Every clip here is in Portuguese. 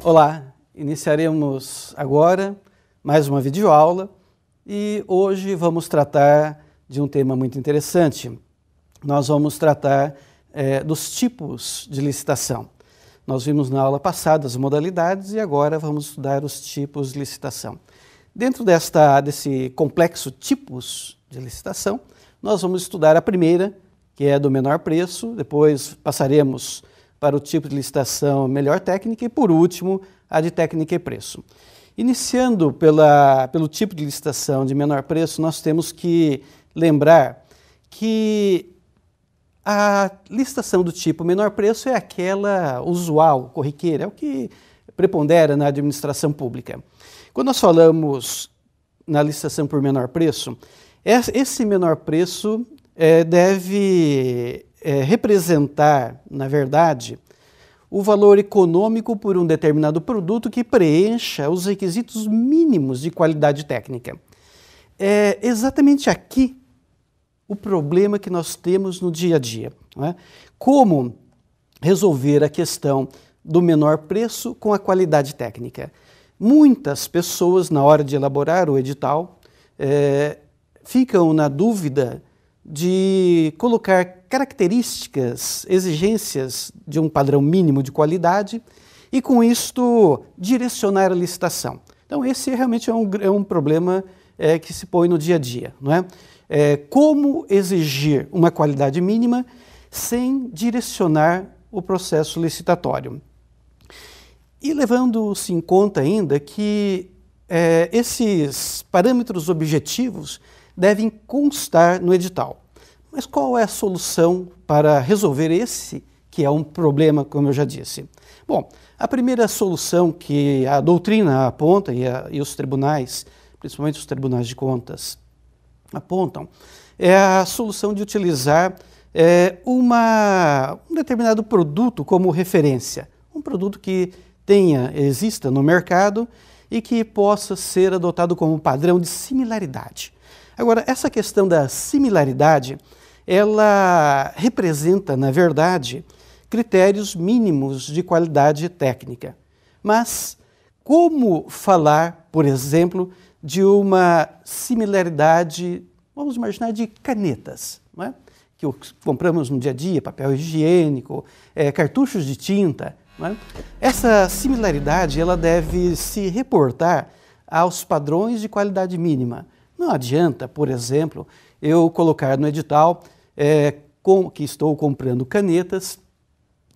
Olá, iniciaremos agora mais uma videoaula e hoje vamos tratar de um tema muito interessante. Nós vamos tratar dos tipos de licitação. Nós vimos na aula passada as modalidades e agora vamos estudar os tipos de licitação. Dentro desse complexo tipos de licitação, nós vamos estudar a primeira, que é do menor preço, depois passaremos para o tipo de licitação melhor técnica e, por último, a de técnica e preço. Iniciando pelo tipo de licitação de menor preço, nós temos que lembrar que a licitação do tipo menor preço é aquela usual, corriqueira, é o que prepondera na administração pública. Quando nós falamos na licitação por menor preço, esse menor preço deve representar, na verdade, o valor econômico por um determinado produto que preencha os requisitos mínimos de qualidade técnica. É exatamente aqui o problema que nós temos no dia a dia, não é? Como resolver a questão do menor preço com a qualidade técnica? Muitas pessoas, na hora de elaborar o edital, ficam na dúvida de colocar características, exigências de um padrão mínimo de qualidade e, com isto, direcionar a licitação. Então, esse realmente é um problema que se põe no dia a dia, não é? Como exigir uma qualidade mínima sem direcionar o processo licitatório. E levando-se em conta ainda que esses parâmetros objetivos devem constar no edital. Mas qual é a solução para resolver esse que é um problema, como eu já disse? Bom, a primeira solução que a doutrina aponta e os tribunais, principalmente os tribunais de contas, apontam, é a solução de utilizar um determinado produto como referência, um produto que exista no mercado e que possa ser adotado como padrão de similaridade. Agora, essa questão da similaridade, ela representa, na verdade, critérios mínimos de qualidade técnica. Mas como falar, por exemplo, de uma similaridade, vamos imaginar, de canetas, não é? Que compramos no dia a dia, papel higiênico, cartuchos de tinta, não é? Essa similaridade ela deve se reportar aos padrões de qualidade mínima. Não adianta, por exemplo, eu colocar no edital que estou comprando canetas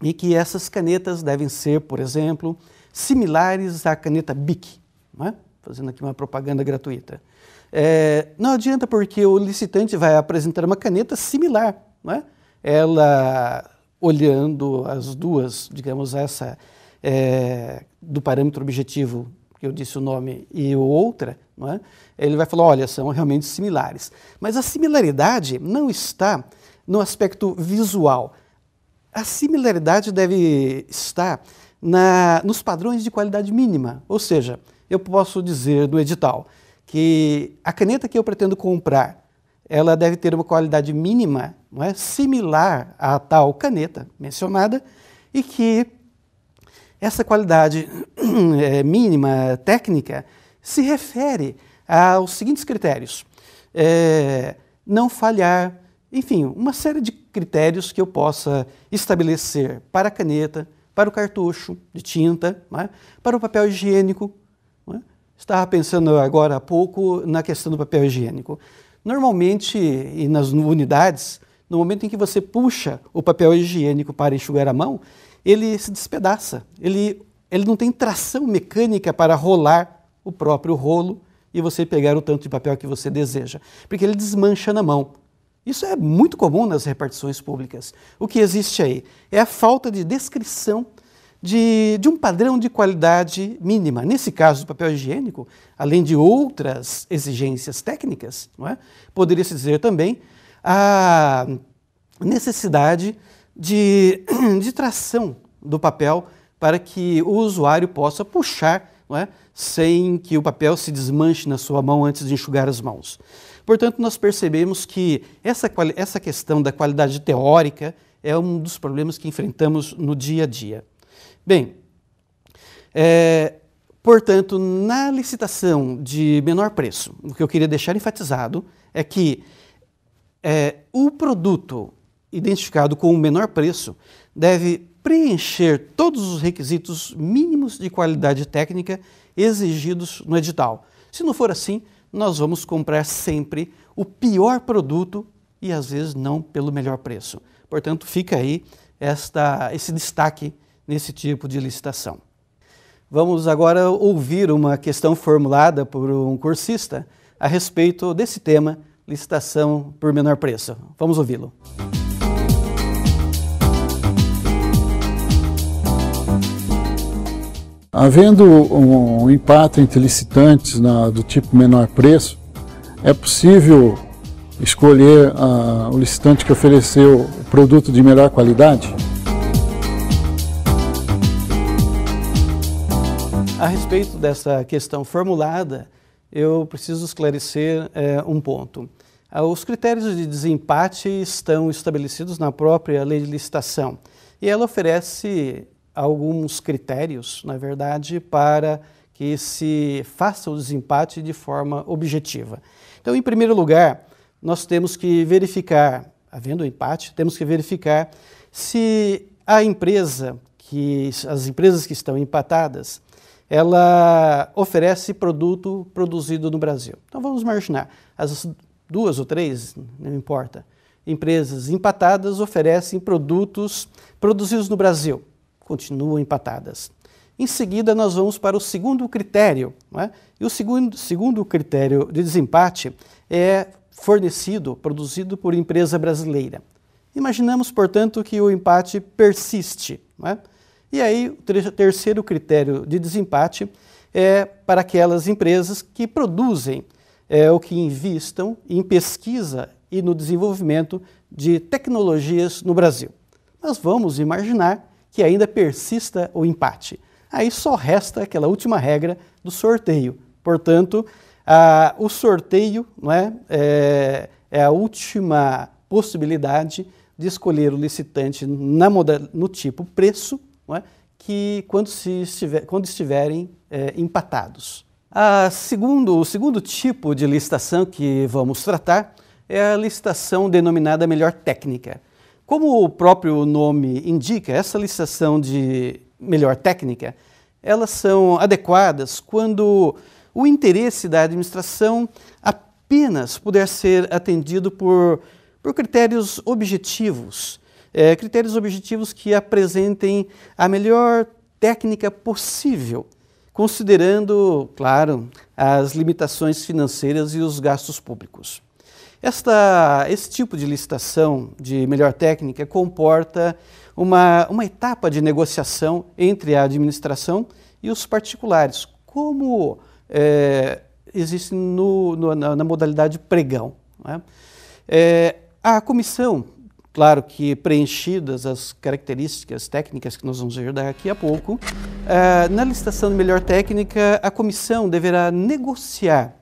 e que essas canetas devem ser, por exemplo, similares à caneta Bic, não é? Fazendo aqui uma propaganda gratuita. Não adianta porque o licitante vai apresentar uma caneta similar, não é? Ela, olhando as duas, digamos, essa do parâmetro objetivo, que eu disse o nome, e outra, não é? Ele vai falar, olha, são realmente similares. Mas a similaridade não está no aspecto visual. A similaridade deve estar nos padrões de qualidade mínima. Ou seja, eu posso dizer no edital que a caneta que eu pretendo comprar, ela deve ter uma qualidade mínima, não é? Similar à tal caneta mencionada, e que essa qualidade mínima técnica se refere aos seguintes critérios. Não falhar, enfim, uma série de critérios que eu possa estabelecer para a caneta, para o cartucho de tinta, não é? Para o papel higiênico. Não é? Estava pensando agora há pouco na questão do papel higiênico. Normalmente, e nas unidades, no momento em que você puxa o papel higiênico para enxugar a mão, ele se despedaça, ele não tem tração mecânica para rolar o próprio rolo e você pegar o tanto de papel que você deseja, porque ele desmancha na mão. Isso é muito comum nas repartições públicas. O que existe aí é a falta de descrição de um padrão de qualidade mínima. Nesse caso do papel higiênico, além de outras exigências técnicas, não é? Poderia-se dizer também a necessidade de tração do papel para que o usuário possa puxar, não é? Sem que o papel se desmanche na sua mão antes de enxugar as mãos. Portanto, nós percebemos que essa questão da qualidade teórica é um dos problemas que enfrentamos no dia a dia. Bem, Portanto, na licitação de menor preço, o que eu queria deixar enfatizado é que o produto identificado com o menor preço deve preencher todos os requisitos mínimos de qualidade técnica exigidos no edital. Se não for assim, nós vamos comprar sempre o pior produto e às vezes não pelo melhor preço. Portanto, fica aí esse destaque nesse tipo de licitação. Vamos agora ouvir uma questão formulada por um cursista a respeito desse tema, licitação por menor preço. Vamos ouvi-lo. Havendo um empate entre licitantes do tipo menor preço, é possível escolher o licitante que ofereceu o produto de melhor qualidade? A respeito dessa questão formulada, eu preciso esclarecer um ponto. Os critérios de desempate estão estabelecidos na própria lei de licitação e ela oferece alguns critérios, na verdade, para que se faça o desempate de forma objetiva. Então, em primeiro lugar, nós temos que verificar, havendo empate, temos que verificar se as empresas que estão empatadas, ela oferece produto produzido no Brasil. Então, vamos imaginar, as 2 ou 3, não importa, empresas empatadas oferecem produtos produzidos no Brasil. Continuam empatadas. Em seguida, nós vamos para o segundo critério, não é? E o segundo critério de desempate é produzido por empresa brasileira. Imaginamos, portanto, que o empate persiste, não é? E aí, o terceiro critério de desempate é para aquelas empresas que produzem ou que investam em pesquisa e no desenvolvimento de tecnologias no Brasil. Nós vamos imaginar que ainda persista o empate. Aí só resta aquela última regra do sorteio. Portanto, o sorteio não é a última possibilidade de escolher o licitante no tipo preço, não é, que quando estiverem empatados. O segundo tipo de licitação que vamos tratar é a licitação denominada melhor técnica. Como o próprio nome indica, essa licitação de melhor técnica, elas são adequadas quando o interesse da administração apenas puder ser atendido por critérios objetivos, critérios objetivos que apresentem a melhor técnica possível, considerando, claro, as limitações financeiras e os gastos públicos. Esse tipo de licitação de melhor técnica comporta uma etapa de negociação entre a administração e os particulares, como existe na modalidade pregão, não é? A comissão, claro que preenchidas as características técnicas que nós vamos ver daqui a pouco, na licitação de melhor técnica, a comissão deverá negociar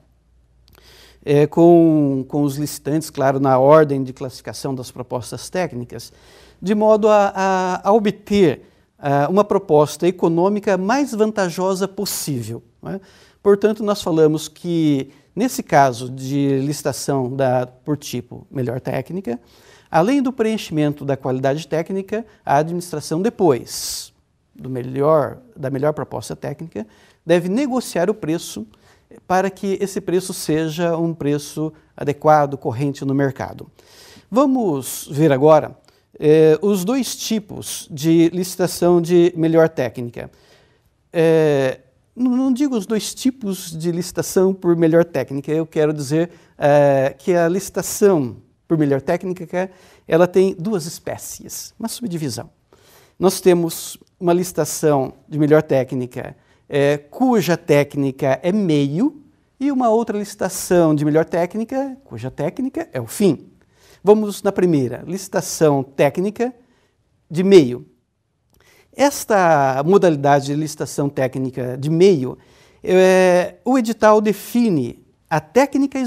com os licitantes, claro, na ordem de classificação das propostas técnicas, de modo a obter uma proposta econômica mais vantajosa possível, não é? Portanto, nós falamos que, nesse caso de licitação por tipo melhor técnica, além do preenchimento da qualidade técnica, a administração, depois da melhor proposta técnica, deve negociar o preço para que esse preço seja um preço adequado, corrente no mercado. Vamos ver agora os dois tipos de licitação de melhor técnica. Não digo os dois tipos de licitação por melhor técnica, eu quero dizer que a licitação por melhor técnica, ela tem duas espécies, uma subdivisão. Nós temos uma licitação de melhor técnica cuja técnica é meio, e uma outra licitação de melhor técnica, cuja técnica é o fim. Vamos na primeira, licitação técnica de meio. Esta modalidade de licitação técnica de meio, o edital define a técnica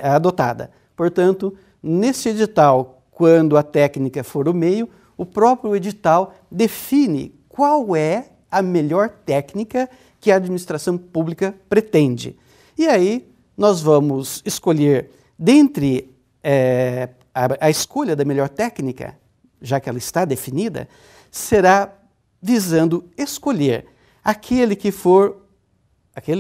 adotada. Portanto, nesse edital, quando a técnica for o meio, o próprio edital define qual é a melhor técnica que a administração pública pretende. E aí nós vamos escolher, dentre a escolha da melhor técnica, já que ela está definida, será visando escolher aquele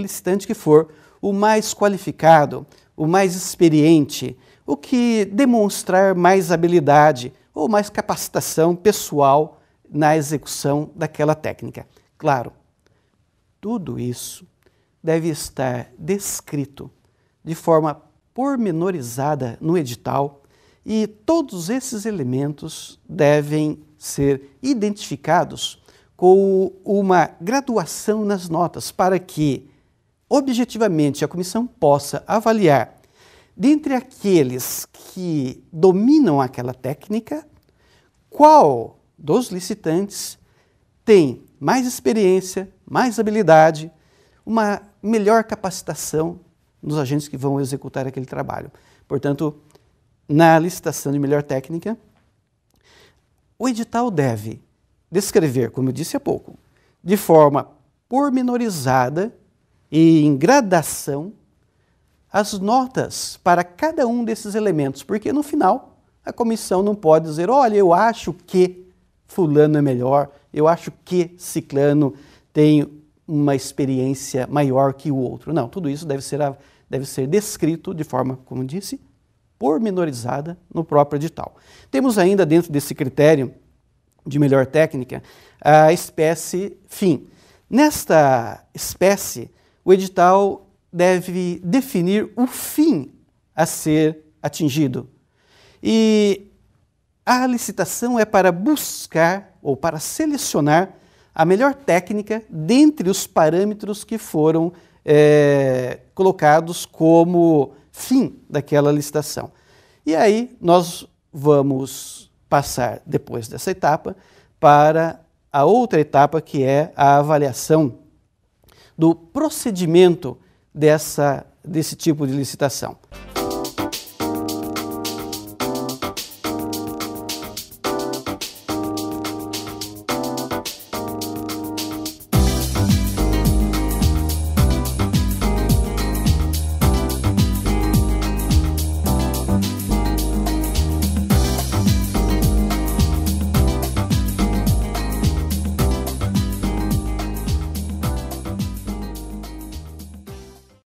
licitante que for o mais qualificado, o mais experiente, o que demonstrar mais habilidade ou mais capacitação pessoal na execução daquela técnica. Claro, tudo isso deve estar descrito de forma pormenorizada no edital e todos esses elementos devem ser identificados com uma graduação nas notas para que, objetivamente, a comissão possa avaliar, dentre aqueles que dominam aquela técnica, qual dos licitantes tem mais experiência, mais habilidade, uma melhor capacitação nos agentes que vão executar aquele trabalho. Portanto, na licitação de melhor técnica, o edital deve descrever, como eu disse há pouco, de forma pormenorizada e em gradação, as notas para cada um desses elementos, porque no final a comissão não pode dizer, olha, eu acho que fulano é melhor, eu acho que ciclano tem uma experiência maior que o outro. Não, tudo isso deve ser descrito de forma, como disse, pormenorizada no próprio edital. Temos ainda dentro desse critério de melhor técnica a espécie fim. Nesta espécie, o edital deve definir o fim a ser atingido. E a licitação é para buscar ou para selecionar a melhor técnica dentre os parâmetros que foram colocados como fim daquela licitação. E aí nós vamos passar, depois dessa etapa, para a outra etapa, que é a avaliação do procedimento desse tipo de licitação.